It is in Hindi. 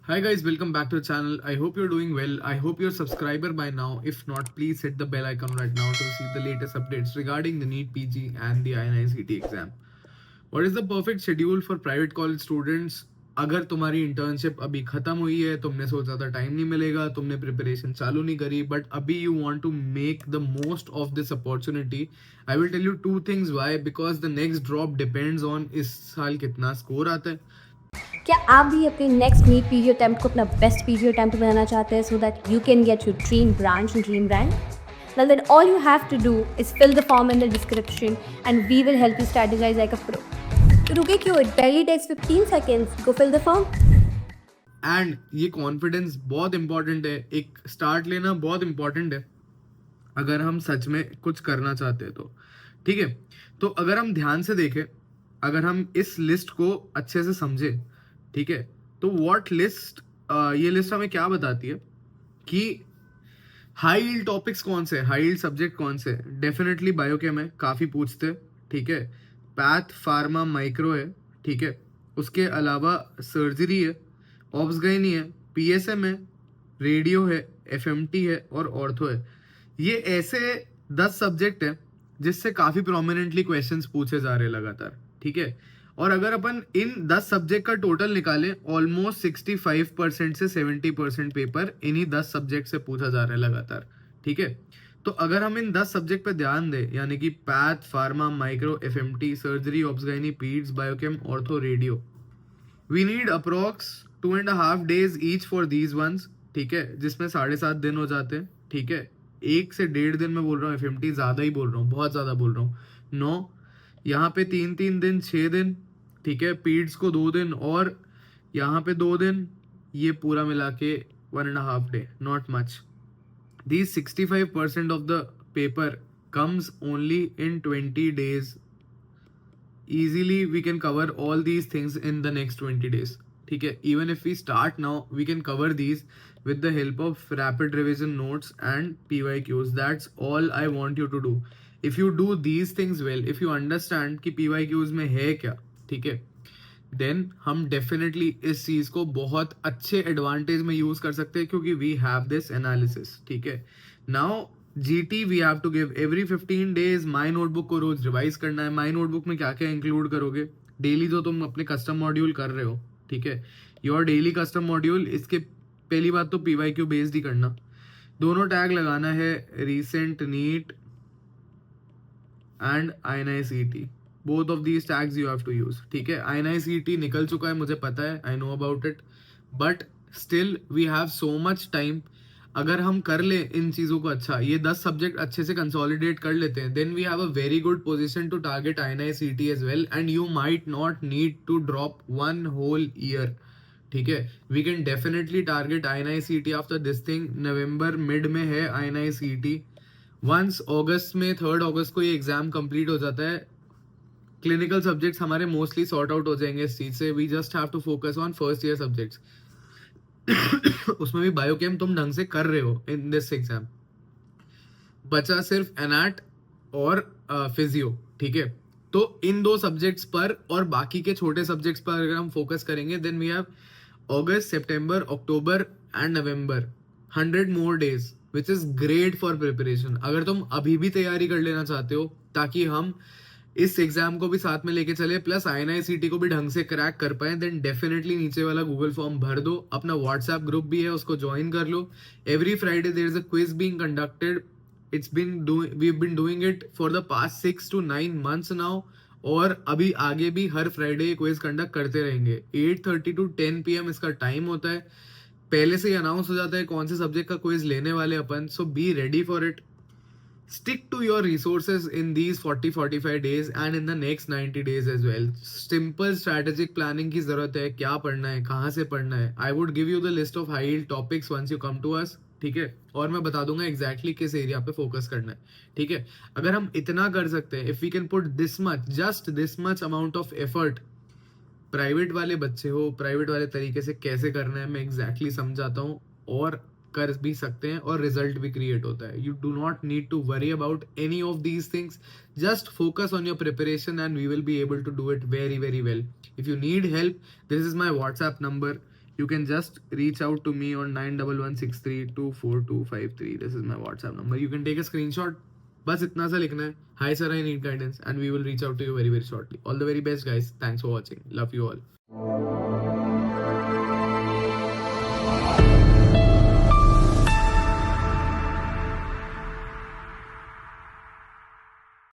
Hi guys, welcome back to the channel. I hope you're doing well. I hope you're a subscriber by now. If not, please hit the bell icon right now to receive the latest updates regarding the NEET PG and the INICT exam. What is the perfect schedule for private college students? अगर तुम्हारी इंटर्नशिप अभी खत्म हुई है, तुमने सोचा था टाइम नहीं मिलेगा, तुमने प्रिपरेशन चालू नहीं करी, बट अभी you want to make the most of this opportunity, I will tell you two things why. Because the next drop depends on इस साल कितना स्कोर आता है. क्या आप भी अपने नेक्स्ट नीट पीजी अटेम्प्ट को अपना बेस्ट पीजी अटेम्प्ट बनाना चाहते हैं so that you can get your dream branch and dream brand? Well, then all you have to do is fill the form in the description and we will help you strategize like a pro. तो रुके क्यों? It barely takes 15 seconds. Go fill the form. And ये कॉन्फिडेंस बहुत इंपॉर्टेंट है, एक स्टार्ट लेना बहुत इंपॉर्टेंट है अगर हम सच में कुछ करना चाहते हैं तो. ठीक है, तो अगर हम ध्यान से देखें, अगर हम इस लिस्ट को अच्छे से समझे, ठीक है, तो व्हाट लिस्ट, ये लिस्ट हमें क्या बताती है कि हाई यील्ड टॉपिक्स कौन से, हाई यील्ड सब्जेक्ट कौन से. डेफिनेटली बायोकेम है, काफ़ी पूछते हैं. ठीक है, पैथ फार्मा माइक्रो है. ठीक है, उसके अलावा सर्जरी है, ऑब्स गायनी है, पीएसएम है, रेडियो है, एफएमटी है और ऑर्थो है. ये ऐसे 10 सब्जेक्ट हैं जिससे काफ़ी प्रोमिनेंटली क्वेश्चंस पूछे जा रहे हैं लगातार. ठीक है, और अगर अपन इन 10 सब्जेक्ट का टोटल निकालें, ऑलमोस्ट 65% से 70% पेपर इन्हीं 10 सब्जेक्ट से पूछा जा रहा है लगातार. ठीक है, तो अगर हम इन 10 सब्जेक्ट पे ध्यान दें, यानी कि path pharma micro FMT surgery obsgyne peds biochem ortho radio, we need approx 2.5 days each for these ones. ठीक है, जिसमें 7.5 दिन हो जाते हैं. ठीक है, 1 से 1.5 दिन में बोल रहा हूँ, एफएमटी ज़्यादा ही बोल रहा हूँ, बहुत ज़्यादा बोल रहा हूँ. 9, यहाँ पे 3 दिन 6 दिन. ठीक है, पीड्स को 2 दिन और यहाँ पे 2 दिन, ये पूरा मिला के 1.5 day, not much. These 65% of the paper comes only in 20 days. Easily we can cover all these things in the next 20 days. ठीक है, even if we start now, we can cover these with the help of rapid revision notes and PYQs. That's all I want you to do. If you do these things well, if you understand कि PYQs में है क्या, ठीक है, देन हम डेफिनेटली इस चीज को बहुत अच्छे एडवांटेज में यूज कर सकते हैं क्योंकि वी हैव दिस एनालिसिस. ठीक है, now GT we have to give every 15 days. My notebook को रोज रिवाइज करना है. माई नोटबुक में क्या क्या इंक्लूड करोगे? डेली जो तुम अपने कस्टम मॉड्यूल कर रहे हो, ठीक है, योर डेली कस्टम मॉड्यूल, इसके पहली बात तो पीवाईक्यू बेस्ड ही करना. दोनों टैग लगाना है, recent NEET and INICET. Both of these tags you have to use. ठीक है, INICET निकल चुका है, मुझे पता है, I know about it, but still we have so much time. अगर हम कर ले इन चीज़ों को अच्छा, ये 10 सब्जेक्ट अच्छे से कंसोलिडेट कर लेते हैं, then we have a very good position to target INICET as well, and you might not need to drop 1 whole year. ठीक है, we can definitely target INICET after this thing. नवंबर मिड में है INICET. वंस अगस्त में 3rd अगस्त को ये एग्जाम कंप्लीट हो जाता है, क्लिनिकल सब्जेक्ट्स हमारे मोस्टली सॉर्ट आउट हो जाएंगे इस चीज से. We just have to focus on first year subjects. उसमें भी बायोकेम तुम ढंग से कर रहे हो इन दिस एग्जाम. बचा सिर्फ एनाट और फिजियो. ठीक है, तो इन 2 सब्जेक्ट्स पर और बाकी के छोटे सब्जेक्ट्स पर अगर हम फोकस करेंगे, then we have August, September, October and November, 100 more days, which is great for preparation. अगर तुम अभी भी तैयारी कर लेना चाहते हो ताकि हम इस एग्जाम को भी साथ में लेके चले, प्लस INICET को भी ढंग से क्रैक कर पाए, देन डेफिनेटली नीचे वाला गूगल फॉर्म भर दो. अपना व्हाट्सएप ग्रुप भी है, उसको ज्वाइन कर लो. Every Friday there is a quiz being conducted. We been doing it for the past 6 to 9 months now, और अभी आगे भी हर फ्राइडे क्विज कंडक्ट करते रहेंगे. 8:30 to 10 PM इसका टाइम होता है. पहले से ही अनाउंस हो जाता है कौन से सब्जेक्ट का क्विज लेने वाले अपन, so be ready for it. Stick to your resources in these 40-45 days and in the next 90 days as well. Simple strategic planning की जरूरत है. क्या पढ़ना है, कहाँ से पढ़ना है. I would give you the list of high yield topics once you come to us. ठीक है, और मैं बता दूंगा exactly किस एरिया पे फोकस करना है. ठीक है, अगर हम इतना कर सकते हैं, if we can put this much, just this much amount of effort, private वाले बच्चे हो, प्राइवेट वाले तरीके से कैसे करना है मैं exactly समझाता हूँ, और कर भी सकते हैं और रिजल्ट भी क्रिएट होता है. You do not need to worry about any of these things. Just focus on your preparation and we will be able to do it very very well. If you need help, this is my WhatsApp number. you can just reach out to me on 9116324253. This is my WhatsApp number. You can take a screenshot. बस इतना सा लिखना है, hi sir, I need guidance, and we will reach out to you very very shortly. All the very best guys. Thanks for watching. Love you all.